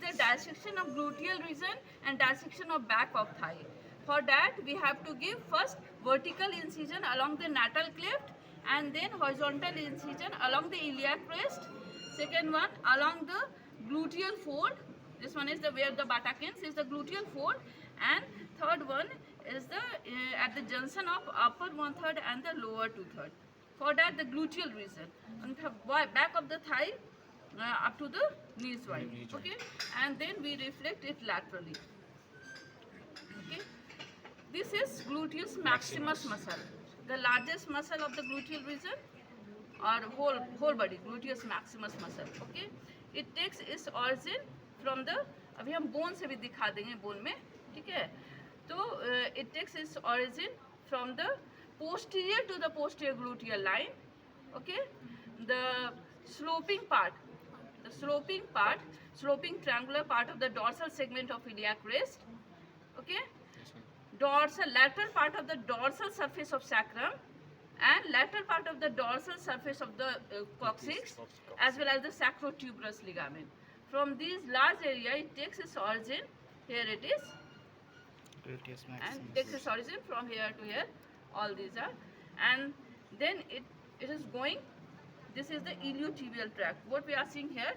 the dissection of gluteal region and dissection of back of thigh. For that, we have to give first vertical incision along the natal cleft and then horizontal incision along the iliac crest. Second one along the gluteal fold. This one is the where the buttock ends is the gluteal fold, and third one is the at the junction of upper 1/3 and the lower 2/3. For that, the gluteal region on the back of the thigh up to the knee joint. Okay, and then we reflect it laterally. Okay, this is gluteus maximus muscle, the largest muscle of the gluteal region or whole body, gluteus maximus muscle. Okay, it takes its origin from the, अभी हम bone से भी दिखा देंगे bone में, ठीक है. तो it takes its origin from the posterior to the posterior gluteal line. Okay, the sloping triangular part of the dorsal segment of iliac crest. Okay, lateral part of the dorsal surface of sacrum and lateral part of the dorsal surface of the coccyx, as well as the sacrotuberous ligament. From these large area, it takes its origin. Here it is, and takes its origin from here to here. All these are, and then it is going. This is the iliotibial tract. What we are seeing here,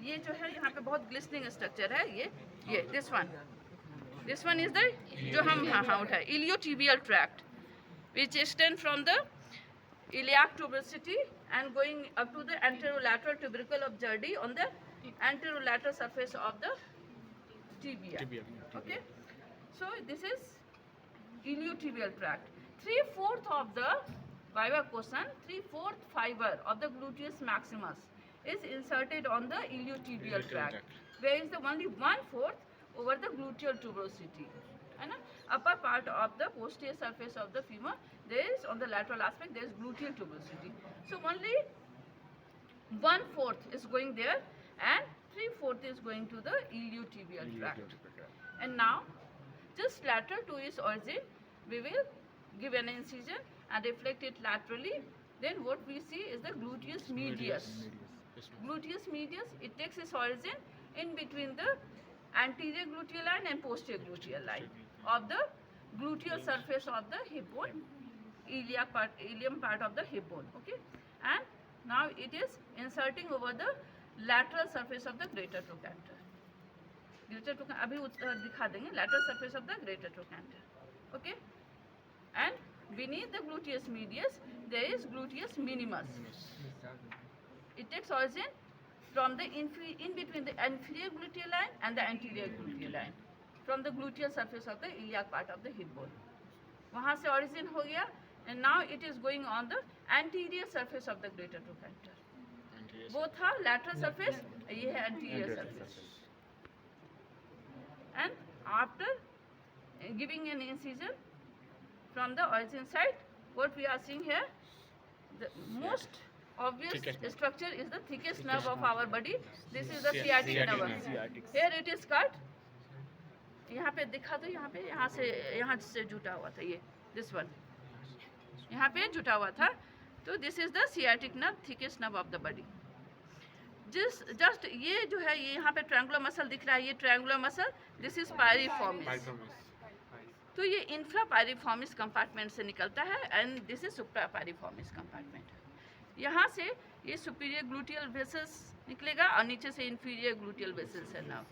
ये जो है यहाँ पे बहुत glistening structure है. ये this one is the जो हम हाँ उठाए iliotibial tract, which extend from the iliac tuberosity and going up to the anterolateral tubercle of Jurdy on the anterolateral surface of the tibia. Okay, so this is iliotibial tract. 3/4 of the viva question, 3/4 fiber of the gluteus maximus is inserted on the iliotibial tract, where is the only 1/4 over the gluteal tuberosity. And upper part of the posterior surface of the femur, there is on the lateral aspect there is gluteal tuberosity. So only 1/4 is going there, and 3/4 is going to the iliotibial tract. And now, just lateral to its origin, we will give an incision and reflect it laterally. Then what we see is the gluteus medius. Gluteus medius, it takes its origin in between the anterior gluteal line and posterior gluteal line of the gluteal surface of the hip bone, ilium part of the hip bone. Okay, and now it is inserting over the lateral surface of the greater trochanter. अभी दिखा देंगे lateral surface of the greater trochanter. Okay, and beneath the gluteus medius there is gluteus minimus. It takes origin from the in between the inferior gluteal line and the anterior gluteal line, from the gluteal surface of the iliac part of the hip bone. वहाँ से origin हो गया, and now it is going on the anterior surface of the greater trochanter. Both are lateral surface, ये है anterior surface. And after giving an incision from the origin side, what we are seeing here, the most obvious structure is the thickest nerve of our body. This is the sciatic nerve. Here it is cut. यहाँ पे दिखा दो, यहाँ से जुटा हुआ था ये, this one. यहाँ पे जुटा हुआ था. तो this is the sciatic nerve, thickest nerve of the body. Just ये जो है, ये यहाँ पे triangular muscle दिख रहा है, ये triangular muscle. This is piriformis. तो ये infrapiriformis compartment से निकलता है, and this is suprapiriformis compartment. यहाँ से ये सुपीरियर ग्लूटियल वेसल्स निकलेगा और नीचे से इंफीरियर ग्लूटियल वेसल्स है नर्व.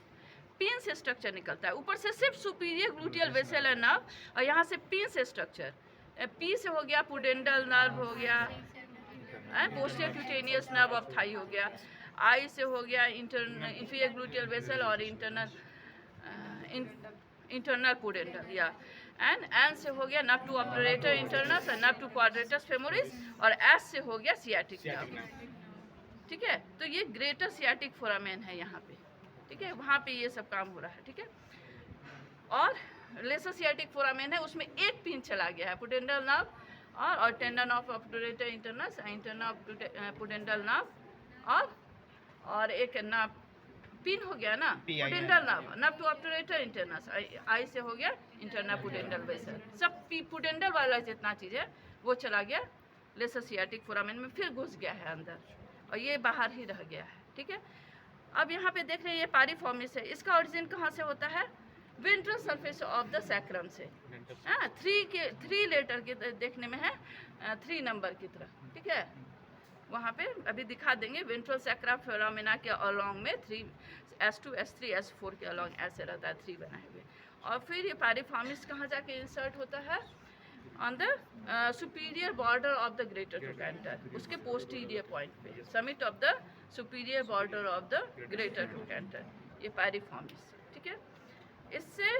पिन से स्ट्रक्चर निकलता है, ऊपर से सिर्फ सुपीरियर ग्लूटियल वेसल है नर्व, और यहाँ से पिन से स्ट्रक्चर. पी से हो गया पुडेंडल नर्व हो गया, posterior cutaneous nerve of thigh हो गया. आई से हो गया इंफीरियर ग्लूटियल वेसल और इंटरनल पुडेंडल, या एन से हो गया नर्व टू ऑब्टरेटर इंटरनस और नर्व टू क्वाड्रेटस फेमोरिस, और एस से हो गया सियाटिक नर्व. ठीक है, तो ये ग्रेटर सियाटिक फोरामेन है यहाँ पे. ठीक है, वहाँ पे ये सब काम हो रहा है. ठीक है, और लेसर सियाटिक फोरामेन है, उसमें एक पिन चला गया है, पुडेंडल नर्व और tendon of obturator internus, internal pudendal nerve, और एक नर्व पिन हो गया ना, pudendal nerve to obturator internus. आई से हो गया इंटरनल पुडेंडल वेसल. सब पुडेंडल वाला जितना चीज़ है वो चला गया लेसर सियाटिक फोरामेन में, फिर घुस गया है अंदर, और ये बाहर ही रह गया है. ठीक है, अब यहाँ पे देख रहे हैं ये पारिफॉर्मिस है, इसका ओरिजिन कहाँ से होता है? Ventral surface of the sacrum से। हाँ, 3 लेटर के देखने में है, 3 नंबर की तरह, ठीक है। वहाँ पे अभी दिखा देंगे वेंट्रल सैक्रा फेनोमेना के अलोंग में 3 S2 S3 S4 के अलोंग ऐसे रहता है 3 बनाए हुए। और फिर ये पारिफॉर्मिस कहाँ जाके इंसर्ट होता है? On the superior border of the greater trochanter, उसके पोस्टीरियर पॉइंट पे, summit of the superior border of the greater trochanter, ये पारिफॉर्मिस, ठीक है। इससे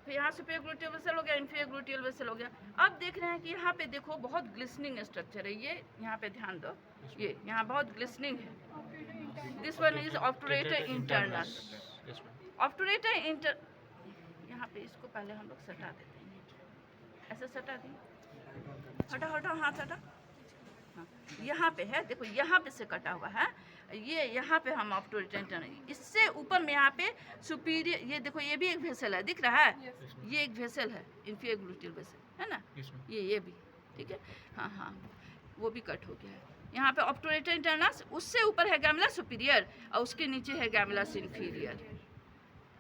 यहाँ सुपीरियर ग्लूटियल वेसल हो गया, इंफीरियर ग्लूटियल वेसल हो गया। अब देख रहे हैं कि यहाँ पे देखो बहुत ग्लिसनिंग स्ट्रक्चर है, ये यहाँ पे ध्यान दो, ये यहाँ बहुत ग्लिसनिंग है। This one is obturator internal, obturator inter, यहाँ पे इसको पहले हम लोग सटा देते हैं, ऐसे सटा दिए, हटा हटा हाथ हटा, हाँ यहाँ पे है, देखो यहाँ पे से कटा हुआ है, ये यहाँ पे हम ऑब्टुरेटर इंटरनल, इससे ऊपर में यहाँ पे सुपीरियर, ये देखो ये भी एक वेसल है, दिख रहा है, ये एक वेसल है, इंफीरियर ग्लूटियल वेसल है ना, ये भी, ठीक है, हाँ हाँ वो भी कट हो गया है। यहाँ पे ऑब्टुरेटर इंटरनस, उससे ऊपर है गैमेला सुपीरियर और उसके नीचे है गैमेलस इंफीरियर।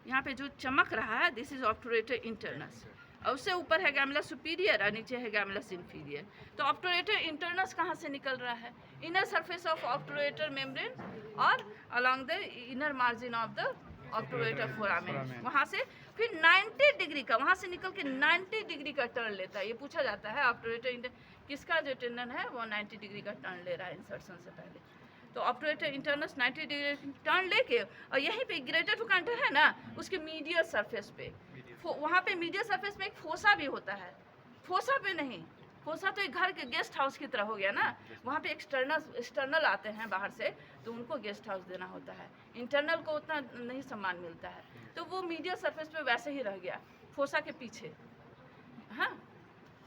यहाँ पे जो चमक रहा है दिस इज ऑब्टुरेटर इंटरनस, और उससे ऊपर है गैमेलस सुपीरियर और नीचे है गैमेलस इंफीरियर। तो ऑब्टुरेटर इंटरनस कहाँ से निकल रहा है? Inner surface of obturator membrane और along the inner margin of the obturator foramen, वहाँ से फिर 90 डिग्री का, वहाँ से निकल के 90 डिग्री का टर्न लेता है। ये पूछा जाता है ऑब्टुरेटर किसका जो टेंडन है वो 90 डिग्री का टर्न ले रहा है इंसर्शन से पहले। तो ऑब्टुरेटर इंटरनस 90 डिग्री टर्न लेके, और यहीं पे ग्रेटर ट्रोकैंटर है ना, उसके मीडियल सरफेस पे, वहाँ पे मीडियल सरफेस में एक फोसा भी होता है, फोसा पे नहीं, फोसा तो एक घर के गेस्ट हाउस की तरह हो गया ना, वहाँ पे एक्सटर्नल आते हैं बाहर से तो उनको गेस्ट हाउस देना होता है, इंटरनल को उतना नहीं सम्मान मिलता है, तो वो मीडियल सरफेस पे वैसे ही रह गया फोसा के पीछे, हाँ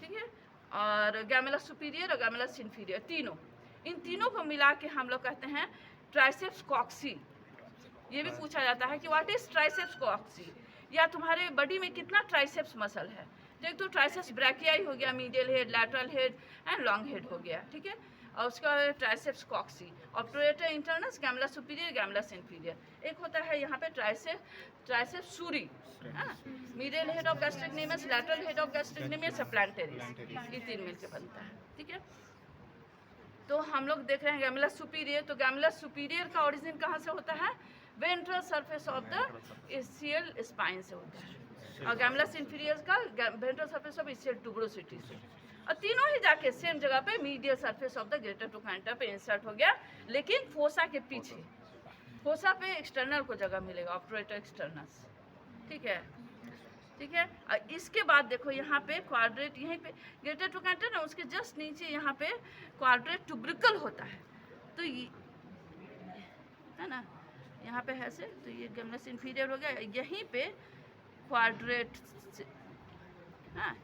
ठीक है। और गैमेलस सुपीरियर और गैमेलस इंफीरियर, तीनों, इन तीनों को मिला के हम लोग कहते हैं ट्राइसेप्स कॉक्सी। ये भी पूछा जाता है कि व्हाट इज ट्राइसेप्स कॉक्सी, या तुम्हारे बॉडी में कितना ट्राइसेप्स मसल है। तो एक तो ट्राइसेप्स ब्रैकियाई हो गया, medial head, lateral head and long head हो गया, ठीक है। और उसका triceps coxae, obturator internus, gemellus superior, gemellus inferior. एक होता है यहाँ पे triceps surae, medial head of gastrocnemius, lateral head of gastrocnemius, plantaris, ये 3 मिलकर बनता है, ठीक है। तो हम लोग देख रहे हैं गैमेलस सुपीरियर, तो गैमेलस सुपीरियर का ओरिजिन कहाँ से होता है? Ventral surface of the ischial spine से होता है, और गैमेलस इंफीरियर का ventral surface of ischial tuberosity से, और तीनों ही जाके सेम जगह पे medial surface of the greater trochanter पे इंसर्ट हो गया, लेकिन फोसा के पीछे, फोसा पे एक्सटर्नल को जगह मिलेगा, ऑब्टुरेटर एक्सटर्नस, ठीक है, ठीक है। और इसके बाद देखो यहाँ पे क्वाड्रेट, यहीं पे ग्रेटर ट्रोकैंटर ना, उसके जस्ट नीचे यहाँ पे क्वाड्रेट ट्यूब्रिकल होता है, तो ये है ना, यहाँ पे है से, तो ये गैमेलस इंफीरियर हो गया, यहीं पे क्वाड्रेट, हाँ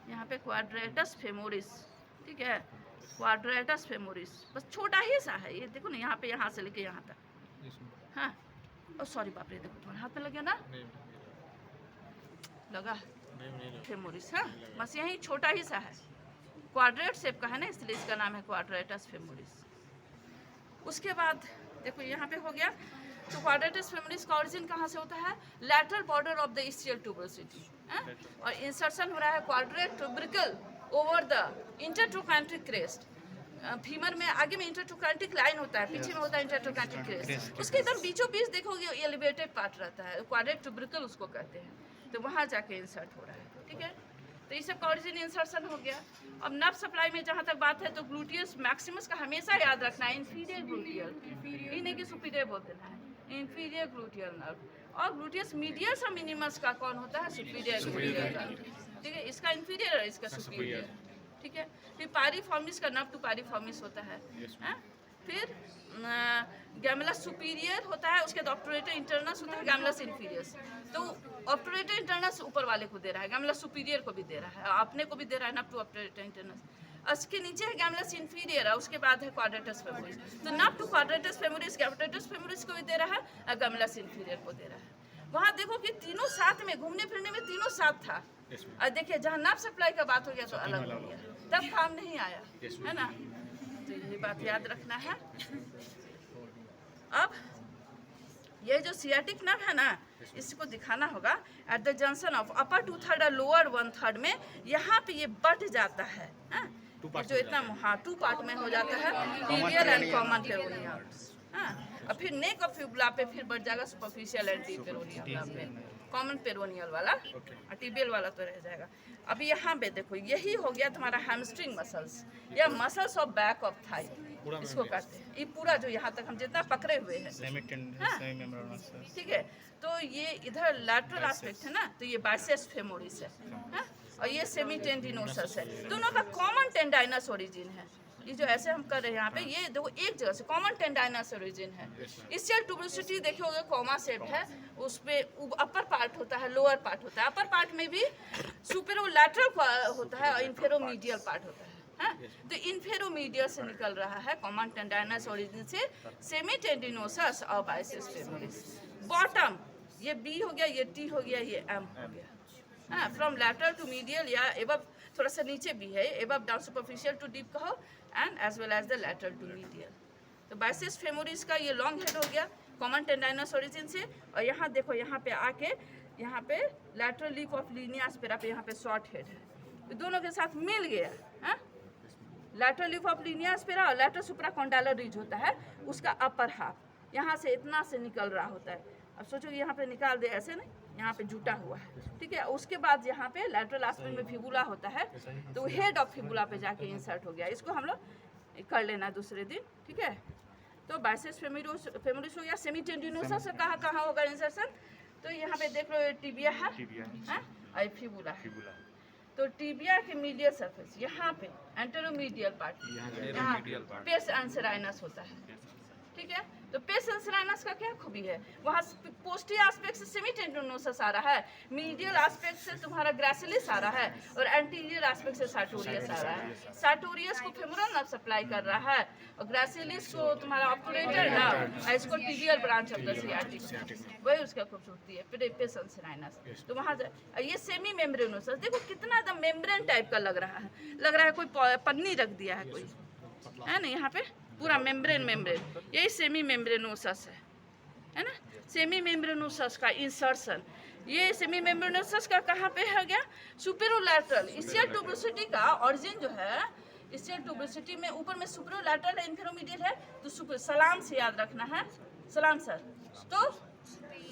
यहाँ पे क्वाड्रेटस फेमोरिस, ठीक है, क्वाड्रेटस फेमोरिस, बस छोटा ही सा है ये, देखो ना यहाँ पे, यहाँ से लेके यहाँ तक, हाँ, और सॉरी बाप रे, देखो तुम्हारे हाथ में लगे ना, लगा फेमोरिस, हाँ बस यही छोटा ही सा है, क्वाड्रेट शेप का है ना, इसलिए इसका नाम है क्वाड्रेटस फेमोरिस। उसके बाद देखो यहाँ पे हो गया, तो क्वाड्रेटस फेमोरिस का ओरिजिन कहाँ से होता है? Lateral border of the ischial tuberosity, और इंसर्शन हो रहा है quadrate tubercle over the intertrochanteric crest. Femur में आगे में इंटरट्रोकैंट्रिक लाइन होता है, पीछे में होता है इंटरट्रोकैंट्रिक क्रेस्ट, उसके एकदम बीचों बीच देखोगे एलिवेटेड पार्ट रहता है, क्वाड्रेट ट्यूब्रिकल उसको कहते हैं, तो वहाँ जाके इंसर्ट हो रहा है, ठीक है। तो ये सब का ओरिजिन इंसर्शन हो गया। अब नर्व सप्लाई में जहाँ तक बात है, तो ग्लूटियस मैक्सिमस का हमेशा याद रखना है, इंफीरियर ग्लूटियल, ये नहीं कि सुपीरियर बोल देना है, इंफीरियर ग्लूटियल नर्व, और ग्लूटियस मीडियस और मिनिमस का कौन होता है? सुपीरियर ग्लूटियल नर्व, ठीक है, इसका इंफीरियर और इसका सुपीरियर, ठीक है। फिर पारिफॉर्मिस का नर्व टू पारिफॉर्मिस होता है, फिर गैमेलस सुपीरियर होता है, उसके बाद ऑब्टुरेटर इंटरनस होता है, गैमेलस इंफीरियस। तो ऑब्टुरेटर इंटरनस ऊपर वाले को दे रहा है, गैमेलस सुपीरियर को भी दे रहा है, अपने को भी दे रहा है, नर्व टू ऑब्टुरेटर इंटरनस। उसके नीचे है गैमेलस इंफीरियर, और उसके बाद है क्वाड्रेटस फेमोरिस। तो nerve to quadratus femoris, quadratus femoris को भी दे रहा है और गैमेलस इंफीरियर को दे रहा है। वहाँ देखो कि तीनों साथ में, घूमने फिरने में तीनों साथ था, और देखिए जहाँ नर्व सप्लाई का बात हो गया तो अलग हो गया, तब काम नहीं आया, है ना। तो यही बात याद रखना है। ये जो सियाटिक नर्व है ना, इसको दिखाना होगा at the junction of upper 2/3 और लोअर 1/3 में, यहाँ पे ये बट जाता है, जो इतना, हाँ 2 पार्ट में हो जाता है, टिबियल एंड कॉमन पेरोनियल, और फिर नेक ऑफ फिबुला पे फिर बढ़ जाएगा सुपरफिशियल एंड डीप पेरोनियल पे, कॉमन पेरोनियल वाला, और टिबियल वाला तो रह जाएगा। अभी यहाँ पे देखो, यही हो गया तुम्हारा हैमस्ट्रिंग मसल्स या muscles of back of thigh, इसको कहते हैं। ये पूरा जो यहाँ तक हम जितना पकड़े हुए हैं, ठीक है, तो ये इधर लैटरल एस्पेक्ट है ना, तो ये बाइसेप्स फेमोरिस है, और ये सेमी टेंडिनोसस है। दोनों का कॉमन टेंडाइनस ओरिजिन है। ये जो ऐसे हम कर रहे हैं यहाँ पे, ये देखो एक जगह से कॉमन टेंडाइनस ओरिजिन है। इससे ट्यूबरोसिटी देखिए होगा कॉमा शेप है, उस पे अपर पार्ट होता है, लोअर पार्ट होता है। अपर पार्ट में भी सुपेरोलैटरल होता है और इंफेरोमीडियल पार्ट होता है, तो इंफेरोमीडियल से निकल रहा है कॉमन टेंडाइनस ओरिजिन से सेमी टेंडिनोसस और बाइसेप्स फेमोरिस। बॉटम ये बी हो गया, ये टी हो गया, ये एम हो गया, फ्रॉम लैटरल टू मीडियल या एबव, थोड़ा सा नीचे भी है, above down superficial to deep कहो, and as well as the lateral to medial. तो बाइसेप्स फेमोरिस का ये लॉन्ग हेड हो गया कॉमन टेंडाइनस ओरिजिन से, और यहाँ देखो यहाँ पे आके यहाँ पे lateral leaf of Linnaea aspera पे यहाँ पे शॉर्ट हेड है, तो दोनों के साथ मिल गया, lateral leaf of Linnaea aspera और लैटरल सुप्राकॉन्डाइलर रिज होता है, उसका अपर हाफ यहाँ से इतना से निकल रहा होता है। अब सोचो यहाँ पे निकाल दे, ऐसे नहीं, यहाँ पे जुटा हुआ है, ठीक है। उसके बाद यहाँ पे लैटरल एस्पेक्ट में फिबुला होता है, तो हेड ऑफ फिबुला पे जाके इंसर्ट हो गया। इसको हम लोग कर लेना दूसरे दिन, ठीक है। तो बाइसेप्स फेमोरिस हो गया। सेमी टेंडिनोसस कहाँ कहाँ होगा इंसर्शन, तो यहाँ पे देख लो टिबिया है, और फिबुला है। तो टिबिया के मीडियल सरफेस यहाँ पे एंटेरोमीडियल पार्ट, यहाँ पेस एंसेराइनस होता है, ठीक है। तो पेस एंसेराइनस का क्या खूबी है, वहाँ पोस्टीरियर एस्पेक्ट से सेमी टेंडिनोसस आ रहा है, मीडियल एस्पेक्ट से तुम्हारा ग्रासिलिस आ रहा है, और एंटीरियर एस्पेक्ट से सार्टोरियस आ रहा है। सार्टोरियस को फेमोरल नर्व सप्लाई कर रहा है, और ग्रासिलिस को तुम्हारा ऑब्टुरेटर नर्व, इसको tibial branch of the sciatic, वही उसका खूबसूरती है। फिर पेस एंसेराइनस, तो वहाँ ये सेमी मेम्ब्रेनोसस, देखो कितना एकदम मेम्ब्रेन टाइप का लग रहा है कोई पन्नी रख दिया है कोई, है ना, यहाँ पे पूरा मेम्ब्रेन, यही सेमी मेम्ब्रेनोसस है ना। सेमी मेम्ब्रेनोसस का इंसर्शन, ये सेमी मेम्ब्रेनोसस का कहाँ पे हो गया, सुपेरोलैटरल। इसलिए ट्यूबरोसिटी का ऑरिजिन जो है, इसलिए ट्यूबरोसिटी में ऊपर में सुपेरोलैटरल इंफेरोमीडियल है, तो सुपर सलाम से याद रखना है, सलाम सर। तो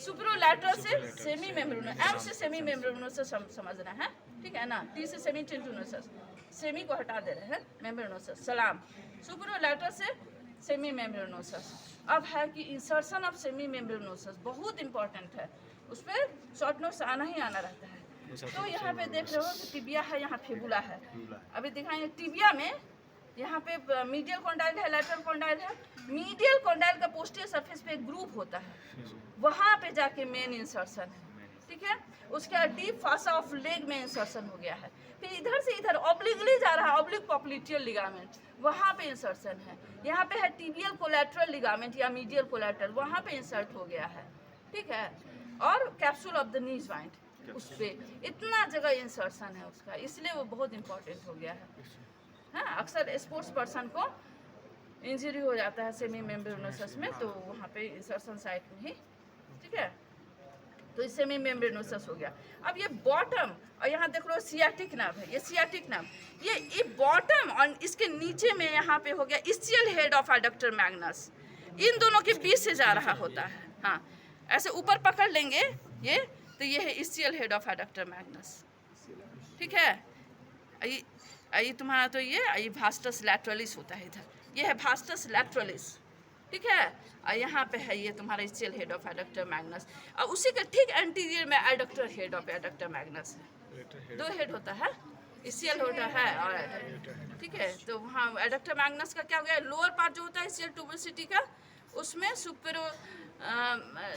सुपेरोलैटरल से सेमी मेम्ब्रेनोसस, एम से सेमी मेम्ब्रेनोसस समझना है, ठीक है ना। टी से सेमी टेंडिनोसस, सेमी को हटा दे रहे हैं, मेम्ब्रेनोसस सलाम, सुपेरोलैटरल से सेमी मेम्ब्रेनोसस। अब है कि इंसर्शन ऑफ सेमी मेम्ब्रेनोसस बहुत इंपॉर्टेंट है, उस पर शॉर्ट नोट्स आना ही आना रहता है। तो यहाँ पे देख रहे हो कि टिबिया है, यहाँ फिबुला है। अभी दिखाएंगे टिबिया में, यहाँ पे मीडियल कॉन्डाइल है, लैटरल कॉन्डाइल है। मीडियल कॉन्डाइल का पोस्टीरियर सरफेस पे एक ग्रुप होता है, वहाँ पे जाके मेन इंसर्शन है, ठीक है। उसके बाद डीप फासा ऑफ लेग में इंसर्शन हो गया है। फिर इधर से इधर ऑब्लिकली जा रहा है, ऑब्लिक पॉप्लिटियल लिगामेंट, वहाँ पे इंसर्शन है। यहाँ पे है टिबियल कोलैटरल लिगामेंट या मीडियल कोलैटरल, वहाँ पे इंसर्ट हो गया है, ठीक है। और capsule of the knee joint, उस पर इतना जगह इंसर्शन है उसका, इसलिए वो बहुत इंपॉर्टेंट हो गया है। हाँ, अक्सर स्पोर्ट्स पर्सन को इंजरी हो जाता है सेमी मेम्ब्रेनोसस में, तो वहाँ पे इंसर्शन साइट में ही, ठीक है। तो इससे में मेम्ब्रेनोसस हो गया। अब ये बॉटम, और यहाँ देख लो सियाटिक नर्व है, ये सियाटिक नर्व, ये बॉटम और इसके नीचे में यहाँ पे हो गया ischial head of adductor magnus, इन दोनों के बीच से जा रहा होता है। हाँ, ऐसे ऊपर पकड़ लेंगे ये, तो ये है ischial head of adductor Magnus, ठीक है। ये तुम्हारा तो ये भास्टस लैटरलिस होता है इधर, ये है भास्टस लैटरलिस, ठीक है। और यहाँ पे है ये तुम्हारा ischial head of adductor Magnus, और उसी के ठीक एंटीरियर में adductor head of adductor Magnus है। दो हेड होता है, इस्चियल होता है और एडक्टर, ठीक है। तो वहाँ एडक्टर मैग्नस का क्या हो गया, लोअर पार्ट जो होता है इस्चियल ट्यूबरोसिटी का, उसमें सुपेरो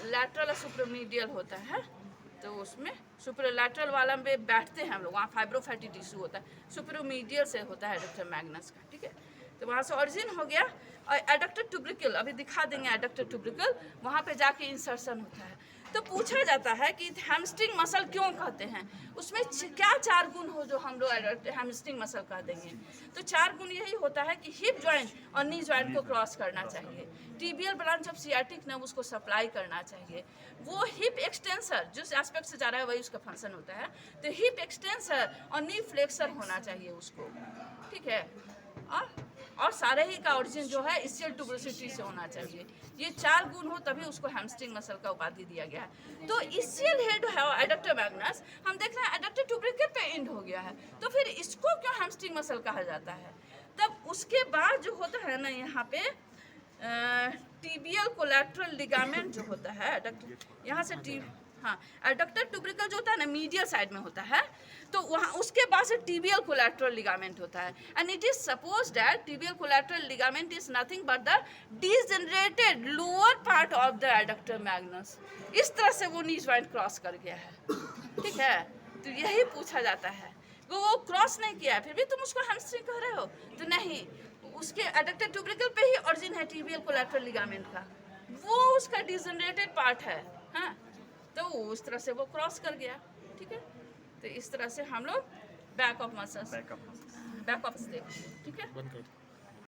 लैटरल और सुपरमीडियल होता है। तो उसमें सुपरलैटरल वाला में बैठते हैं हम लोग, वहाँ फाइब्रोफैटी टिश्यू होता है, सुपरमीडियल से होता है एडक्टर मैग्नस का, ठीक है। तो वहाँ से ऑरिजिन हो गया। और एडक्टर ट्यूब्रिकल अभी दिखा देंगे, एडक्टर ट्यूब्रिकल वहाँ पे जाके इंसर्शन होता है। तो पूछा जाता है कि हैमस्ट्रिंग मसल क्यों कहते हैं, उसमें क्या 4 गुण हो जो हम लोग हैमस्ट्रिंग मसल कह देंगे। तो 4 गुण यही होता है कि हिप जॉइंट और नी जॉइंट को क्रॉस करना चाहिए, tibial branch of sciatic nerve उसको सप्लाई करना चाहिए, वो हिप एक्सटेंसर जिस एस्पेक्ट से जा रहा है वही उसका फंक्शन होता है, तो हिप एक्सटेंसर और नी फ्लेक्सर होना चाहिए उसको, ठीक है। और सारे ही का ओरिजिन जो है इसियल ट्यूबरोसिटी से होना चाहिए। ये 4 गुण हो तभी उसको हैमस्ट्रिंग मसल का उपाधि दिया गया है। तो इसियल हेड है एडक्टर मैग्नस, हम देख रहे हैं एडक्टर ट्यूबरिकल पे एंड हो गया है, तो फिर इसको क्यों हैमस्ट्रिंग मसल कहा जाता है। तब उसके बाद जो होता है ना यहाँ पे टिबियल कोलैटरल लिगामेंट जो होता है एडक्टर, यहाँ से हाँ एडक्टर ट्यूबरिकल जो होता है ना मीडियल साइड में होता है, तो वहाँ उसके बाद से टिबियल कोलैटरल लिगामेंट होता है, and it is suppose that tibial collateral ligament is nothing but the degenerated lower part of the adductor Magnus. इस तरह से वो नी जॉइंट क्रॉस कर गया है, ठीक है। तो यही पूछा जाता है, वो क्रॉस नहीं किया है फिर भी तुम उसको हैमस्ट्रिंग कह रहे हो, तो नहीं, उसके एडक्टर ट्यूबरिकल पे ही ओरिजिन है टिबियल कोलैटरल लिगामेंट का, वो उसका डिजनरेटेड पार्ट है, हाँ, तो उस तरह से वो क्रॉस कर गया, ठीक है। तो इस तरह से हम लोग back of muscles, back of step, ठीक है।